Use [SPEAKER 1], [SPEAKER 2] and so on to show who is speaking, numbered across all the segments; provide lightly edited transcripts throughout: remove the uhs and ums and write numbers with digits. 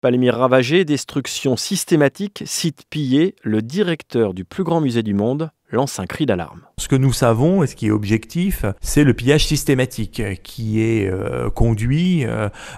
[SPEAKER 1] Palmyre ravagée, destruction systématique, site pillé, le directeur du plus grand musée du monde lance un cri d'alarme.
[SPEAKER 2] Ce que nous savons et ce qui est objectif, c'est le pillage systématique qui est conduit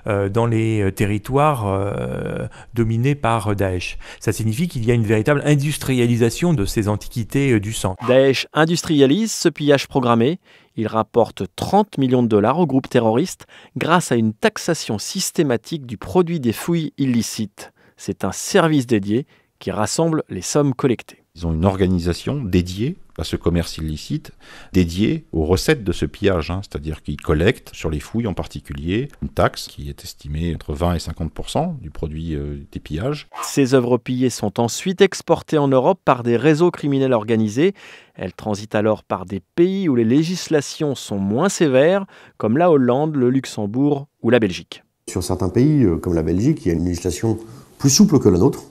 [SPEAKER 2] dans les territoires dominés par Daesh. Ça signifie qu'il y a une véritable industrialisation de ces antiquités du sang.
[SPEAKER 1] Daesh industrialise ce pillage programmé. Il rapporte 30 millions de dollars au groupe terroriste grâce à une taxation systématique du produit des fouilles illicites. C'est un service dédié qui rassemble les sommes collectées.
[SPEAKER 3] Ils ont une organisation dédiée à ce commerce illicite, dédiée aux recettes de ce pillage, c'est-à-dire qu'ils collectent, sur les fouilles en particulier, une taxe qui est estimée entre 20 et 50% du produit des pillages.
[SPEAKER 1] Ces œuvres pillées sont ensuite exportées en Europe par des réseaux criminels organisés. Elles transitent alors par des pays où les législations sont moins sévères, comme la Hollande, le Luxembourg ou la Belgique.
[SPEAKER 4] Sur certains pays, comme la Belgique, il y a une législation plus souple que la nôtre,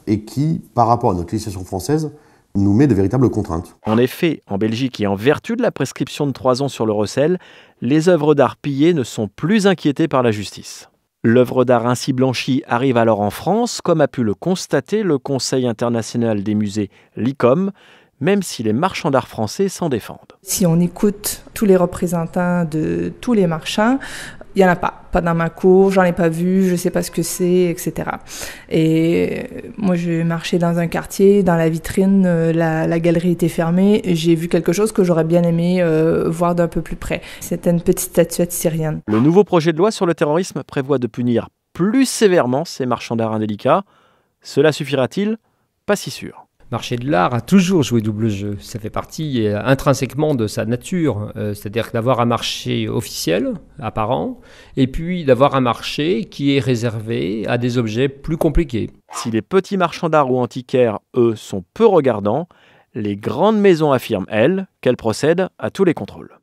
[SPEAKER 4] et qui, par rapport à notre législation française, nous met de véritables contraintes.
[SPEAKER 1] En effet, en Belgique et en vertu de la prescription de 3 ans sur le recel, les œuvres d'art pillées ne sont plus inquiétées par la justice. L'œuvre d'art ainsi blanchie arrive alors en France, comme a pu le constater le Conseil international des musées, l'ICOM, même si les marchands d'art français s'en défendent.
[SPEAKER 5] Si on écoute tous les représentants de tous les marchands, il n'y en a pas. Pas dans ma cour, j'en ai pas vu, je sais pas ce que c'est, etc. Et moi, j'ai marché dans un quartier, dans la vitrine, la galerie était fermée, et j'ai vu quelque chose que j'aurais bien aimé voir d'un peu plus près. C'était une petite statuette syrienne.
[SPEAKER 1] Le nouveau projet de loi sur le terrorisme prévoit de punir plus sévèrement ces marchands d'art indélicats. Cela suffira-t-il? Pas si sûr.
[SPEAKER 6] Le marché de l'art a toujours joué double jeu. Ça fait partie intrinsèquement de sa nature. C'est-à-dire d'avoir un marché officiel, apparent, et puis d'avoir un marché qui est réservé à des objets plus compliqués.
[SPEAKER 1] Si les petits marchands d'art ou antiquaires, eux, sont peu regardants, les grandes maisons affirment, elles, qu'elles procèdent à tous les contrôles.